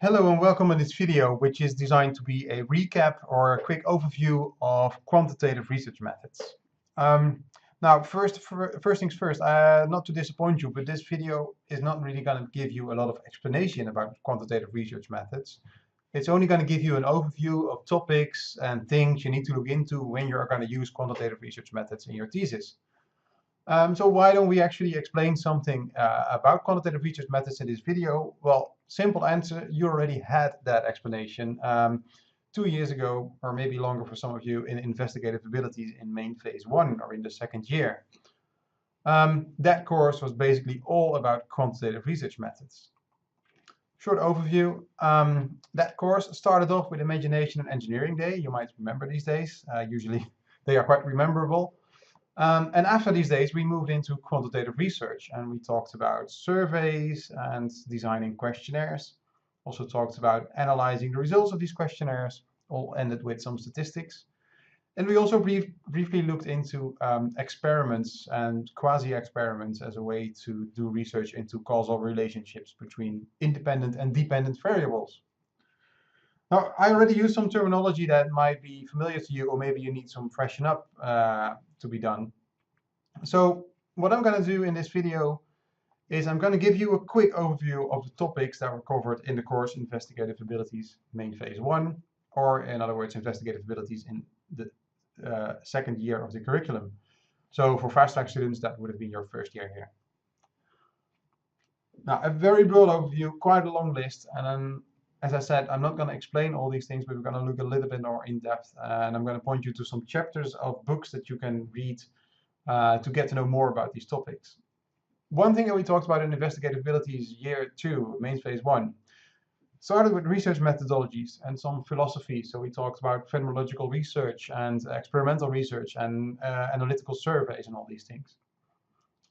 Hello and welcome in this video, which is designed to be a recap or a quick overview of quantitative research methods. Now, first things first, not to disappoint you, but this video is not really going to give you a lot of explanation about quantitative research methods. It's only going to give you an overview of topics and things you need to look into when you're going to use quantitative research methods in your thesis. So why don't we actually explain something about quantitative research methods in this video? Well, simple answer, you already had that explanation 2 years ago, or maybe longer for some of you, in investigative abilities in main phase 1 or in the second year. That course was basically all about quantitative research methods. Short overview, that course started off with Imagination and Engineering Day. You might remember these days, usually they are quite rememberable. And after these days, we moved into quantitative research, and we talked about surveys and designing questionnaires. Also talked about analyzing the results of these questionnaires, all ended with some statistics. And we also briefly looked into experiments and quasi-experiments as a way to do research into causal relationships between independent and dependent variables. Now, I already used some terminology that might be familiar to you, or maybe you need some freshen up to be done. So what I'm going to do in this video is I'm going to give you a quick overview of the topics that were covered in the course Investigative Abilities main phase 1, or in other words, Investigative Abilities in the second year of the curriculum. So for fast track students, that would have been your first year here. Now, a very broad overview, quite a long list, and then, as I said, I'm not going to explain all these things, but we're going to look a little bit more in depth, and I'm going to point you to some chapters of books that you can read to get to know more about these topics. One thing that we talked about in investigative abilities year 2, main phase 1, started with research methodologies and some philosophy. So we talked about phenomenological research and experimental research and analytical surveys and all these things.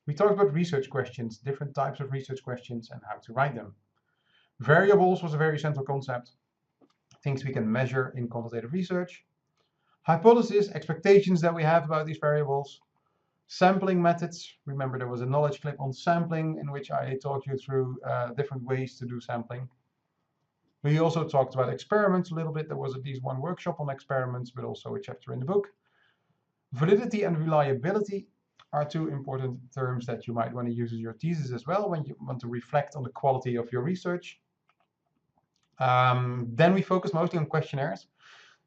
We talked about research questions, different types of research questions and how to write them. Variables was a very central concept, things we can measure in quantitative research. Hypothesis, expectations that we have about these variables. Sampling methods, remember there was a knowledge clip on sampling in which I taught you through different ways to do sampling. We also talked about experiments a little bit. There was at least one workshop on experiments, but also a chapter in the book. Validity and reliability are two important terms that you might want to use in your thesis as well when you want to reflect on the quality of your research. Then we focused mostly on questionnaires.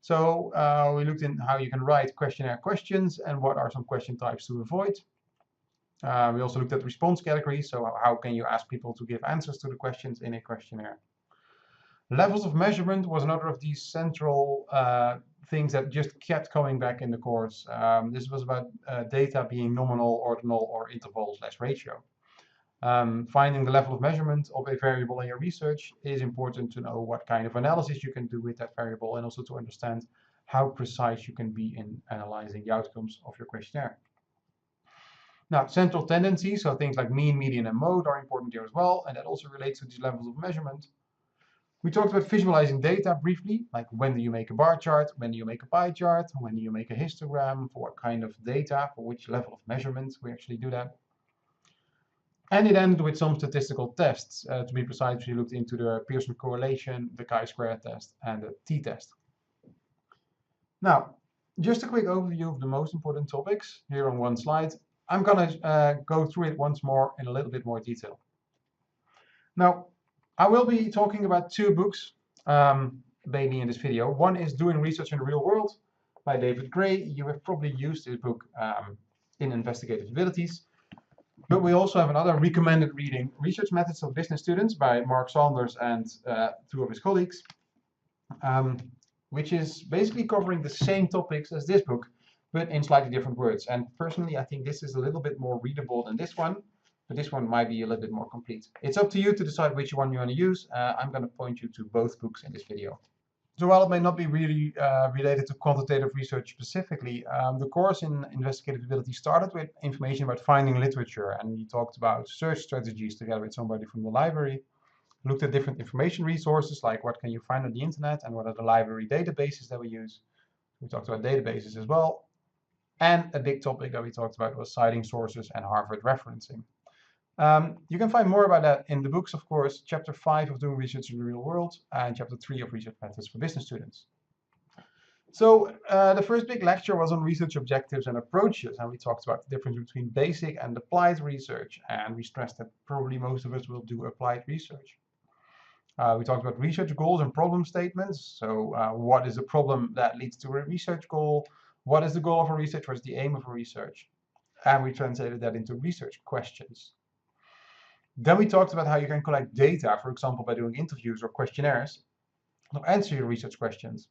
So we looked in how you can write questionnaire questions and what are some question types to avoid. We also looked at response categories, so how can you ask people to give answers to the questions in a questionnaire. Levels of measurement was another of these central things that just kept coming back in the course. This was about data being nominal, ordinal, or interval/ratio. Finding the level of measurement of a variable in your research is important to know what kind of analysis you can do with that variable and also to understand how precise you can be in analyzing the outcomes of your questionnaire. Now, central tendencies, so things like mean, median, and mode are important here as well, and that also relates to these levels of measurement. We talked about visualizing data briefly, like when do you make a bar chart, when do you make a pie chart, when do you make a histogram, for what kind of data, for which level of measurement we actually do that. And it ended with some statistical tests. To be precise, we looked into the Pearson correlation, the chi-square test, and the t-test. Now, just a quick overview of the most important topics here on one slide. I'm going to go through it once more in a little bit more detail. Now, I will be talking about two books mainly in this video. One is Doing Research in the Real World by David Gray. You have probably used this book in investigative abilities. But we also have another recommended reading, Research Methods of Business Students by Mark Saunders and two of his colleagues, which is basically covering the same topics as this book, but in slightly different words. And personally, I think this is a little bit more readable than this one, but this one might be a little bit more complete. It's up to you to decide which one you want to use. I'm going to point you to both books in this video. So while it may not be really related to quantitative research specifically, the course in investigative ability started with information about finding literature, and we talked about search strategies together with somebody from the library. Looked at different information resources, like what can you find on the internet and what are the library databases that we use. We talked about databases as well. And a big topic that we talked about was citing sources and Harvard referencing. You can find more about that in the books, of course, Chapter 5 of Doing Research in the Real World and Chapter 3 of Research Methods for Business Students. So the first big lecture was on research objectives and approaches, and we talked about the difference between basic and applied research, and we stressed that probably most of us will do applied research. We talked about research goals and problem statements. So what is the problem that leads to a research goal? What is the goal of a research? What is the aim of a research? And we translated that into research questions. Then we talked about how you can collect data, for example, by doing interviews or questionnaires, to answer your research questions.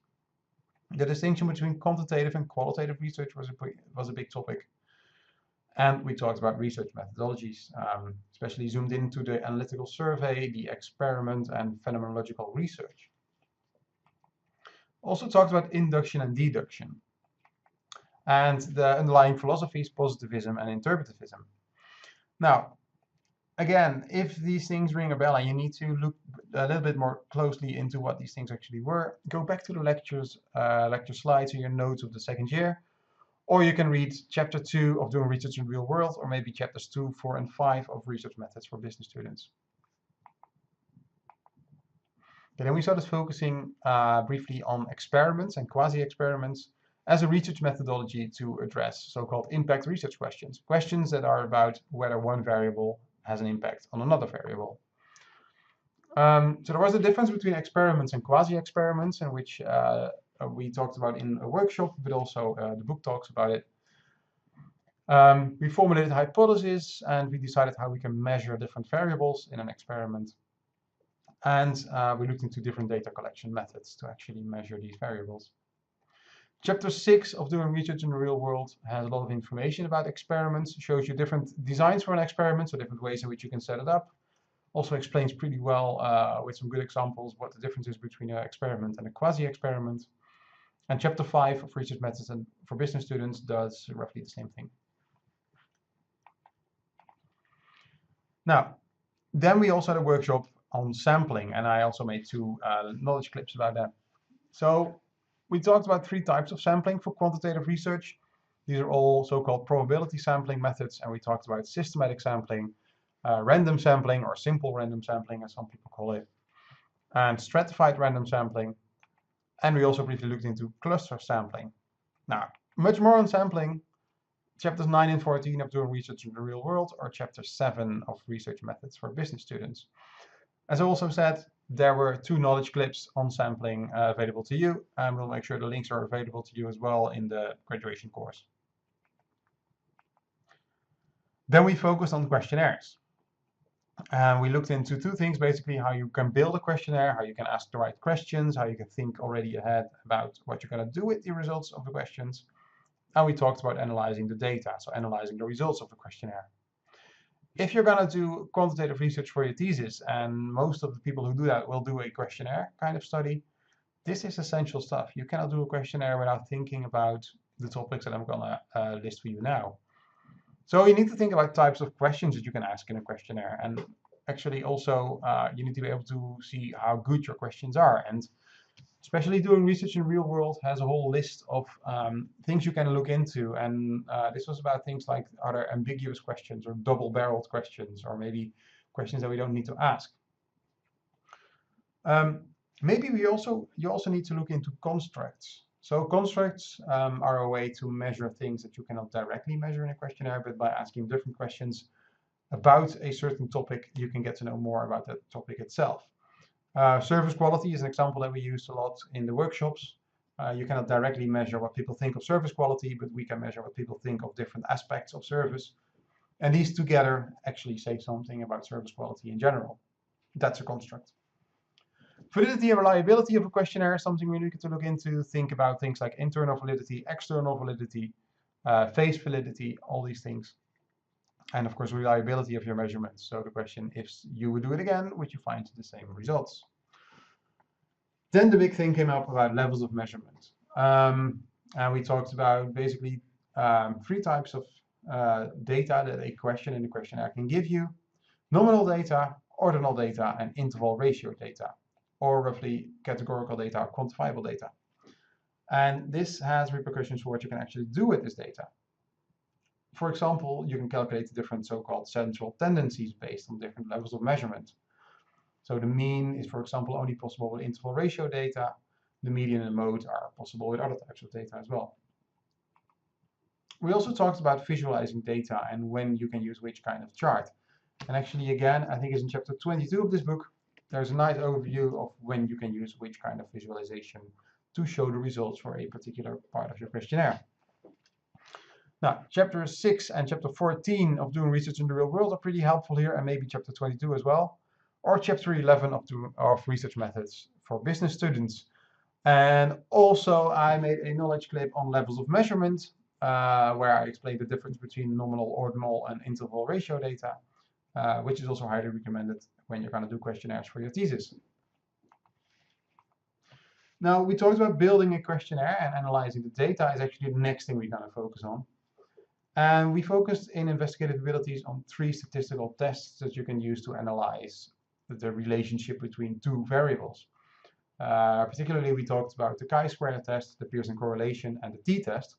The distinction between quantitative and qualitative research was a big topic. And we talked about research methodologies, especially zoomed into the analytical survey, the experiment, and phenomenological research. Also talked about induction and deduction, and the underlying philosophies, positivism and interpretivism. Now, again, if these things ring a bell and you need to look a little bit more closely into what these things actually were, go back to the lecture slides or your notes of the second year, or you can read Chapter 2 of Doing Research in the Real World, or maybe Chapters 2, 4, and 5 of Research Methods for Business Students. Okay, then we started focusing briefly on experiments and quasi-experiments as a research methodology to address so-called impact research questions, questions that are about whether one variable has an impact on another variable. So there was a difference between experiments and quasi-experiments, in which we talked about in a workshop, but also the book talks about it. We formulated a hypothesis, and we decided how we can measure different variables in an experiment. And we looked into different data collection methods to actually measure these variables. Chapter 6 of Doing Research in the Real World has a lot of information about experiments, shows you different designs for an experiment, so different ways in which you can set it up. Also explains pretty well with some good examples what the difference is between an experiment and a quasi-experiment. And Chapter 5 of Research Methods for Business Students does roughly the same thing. Now, then we also had a workshop on sampling, and I also made two knowledge clips about that. So we talked about 3 types of sampling for quantitative research. These are all so-called probability sampling methods, and we talked about systematic sampling, random sampling, or simple random sampling, as some people call it, and stratified random sampling. And we also briefly looked into cluster sampling. Now, much more on sampling, Chapters 9 and 14 of Doing Research in the Real World, or Chapter 7 of Research Methods for Business Students. As I also said, there were 2 knowledge clips on sampling available to you, and we'll make sure the links are available to you as well in the graduation course. Then we focused on questionnaires. And we looked into 2 things, basically how you can build a questionnaire, how you can ask the right questions, how you can think already ahead about what you're going to do with the results of the questions. And we talked about analyzing the data, so analyzing the results of the questionnaire. If you're going to do quantitative research for your thesis, and most of the people who do that will do a questionnaire kind of study, this is essential stuff. You cannot do a questionnaire without thinking about the topics that I'm going to list for you now. So you need to think about types of questions that you can ask in a questionnaire, and actually also you need to be able to see how good your questions are. And especially Doing Research in the Real World has a whole list of things you can look into, and this was about things like, are there ambiguous questions or double-barreled questions, or maybe questions that we don't need to ask. Maybe you also need to look into constructs. So constructs are a way to measure things that you cannot directly measure in a questionnaire, but by asking different questions about a certain topic, you can get to know more about that topic itself. Service quality is an example that we use a lot in the workshops. You cannot directly measure what people think of service quality, but we can measure what people think of different aspects of service. And these together actually say something about service quality in general. That's a construct. Validity and reliability of a questionnaire is something we need to look into. Think about things like internal validity, external validity, phase validity, all these things. And of course, reliability of your measurements. So the question, if you would do it again, would you find the same results? Then the big thing came up about levels of measurement. And we talked about basically 3 types of data that a question in the questionnaire can give you: nominal data, ordinal data, and interval ratio data, or roughly categorical data or quantifiable data. And this has repercussions for what you can actually do with this data. For example, you can calculate the different so-called central tendencies based on different levels of measurement. So the mean is, for example, only possible with interval ratio data. The median and mode are possible with other types of data as well. We also talked about visualizing data and when you can use which kind of chart. And actually, again, I think it's in chapter 22 of this book, there's a nice overview of when you can use which kind of visualization to show the results for a particular part of your questionnaire. Now, chapter 6 and chapter 14 of doing research in the real world are pretty helpful here, and maybe chapter 22 as well, or chapter 11 of research methods for business students. And also, I made a knowledge clip on levels of measurement, where I explained the difference between nominal, ordinal, and interval ratio data, which is also highly recommended when you're going to do questionnaires for your thesis. Now, we talked about building a questionnaire, and analyzing the data is actually the next thing we're going to focus on. And we focused in investigative abilities on 3 statistical tests that you can use to analyze the relationship between 2 variables. Particularly, we talked about the chi-square test, the Pearson correlation, and the t-test.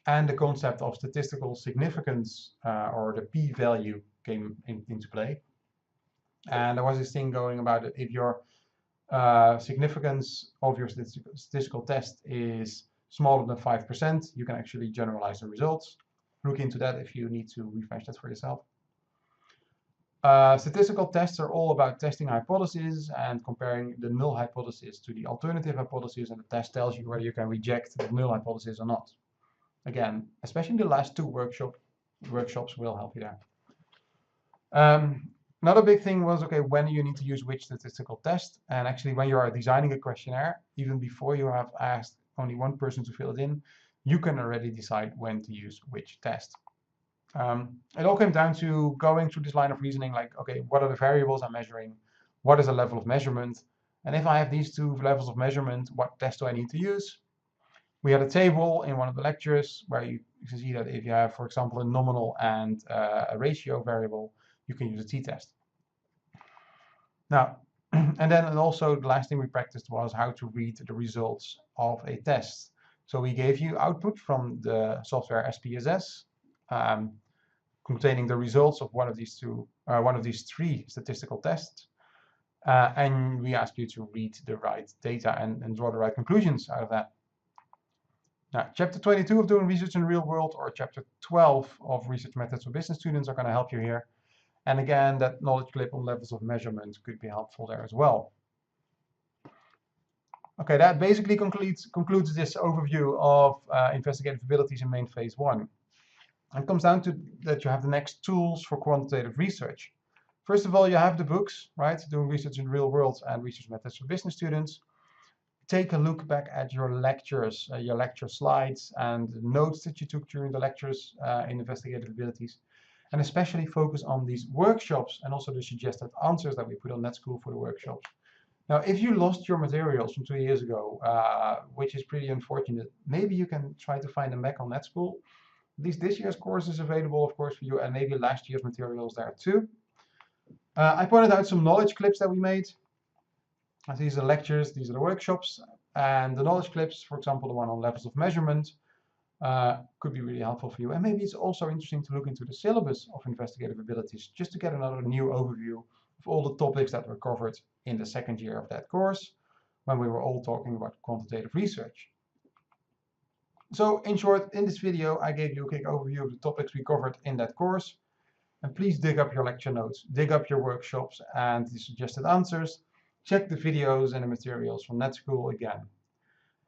And the concept of statistical significance, or the p-value, came into play. And there was this thing going about it. If your significance of your statistical test is smaller than 5%, you can actually generalize the results. Look into that if you need to refresh that for yourself. Statistical tests are all about testing hypotheses and comparing the null hypothesis to the alternative hypothesis, and the test tells you whether you can reject the null hypothesis or not. Again, especially the last 2 workshops will help you there. Another big thing was, okay, when you need to use which statistical test, and actually when you are designing a questionnaire, even before you have asked only one person to fill it in, you can already decide when to use which test. It all came down to going through this line of reasoning, like, okay, what are the variables I'm measuring? What is a level of measurement? And if I have these 2 levels of measurement, what test do I need to use? We had a table in one of the lectures where you can see that if you have, for example, a nominal and a ratio variable, you can use a t-test. Now, and then also the last thing we practiced was how to read the results of a test. So we gave you output from the software SPSS, containing the results of one of these 3 statistical tests, and we asked you to read the right data and draw the right conclusions out of that. Now, chapter 22 of doing research in the real world, or chapter 12 of research methods for business students, are going to help you here. And again, that knowledge clip on levels of measurement could be helpful there as well. Okay, that basically concludes this overview of investigative abilities in main phase 1. And it comes down to that you have the next tools for quantitative research. First of all, you have the books, right? Doing research in the real world and research methods for business students. Take a look back at your lectures, your lecture slides, and the notes that you took during the lectures in investigative abilities. And especially focus on these workshops and also the suggested answers that we put on NetSchool for the workshops. Now, if you lost your materials from 2 years ago, which is pretty unfortunate, maybe you can try to find them back on NetSchool. At least this year's course is available, of course, for you, and maybe last year's materials there too. I pointed out some knowledge clips that we made. These are lectures, these are the workshops, and the knowledge clips, for example, the one on levels of measurement, could be really helpful for you. And maybe it's also interesting to look into the syllabus of investigative abilities, just to get another new overview of all the topics that were covered in the 2nd year of that course, when we were all talking about quantitative research. So in short, in this video, I gave you a quick overview of the topics we covered in that course. And please dig up your lecture notes, dig up your workshops and the suggested answers. Check the videos and the materials from NetSchool again.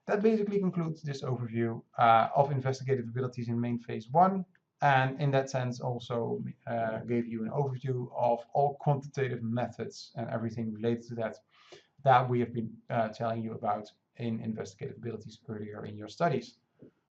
That basically concludes this overview of investigative abilities in main phase 1, and in that sense also gave you an overview of all quantitative methods and everything related to that we have been telling you about in investigative abilities earlier in your studies.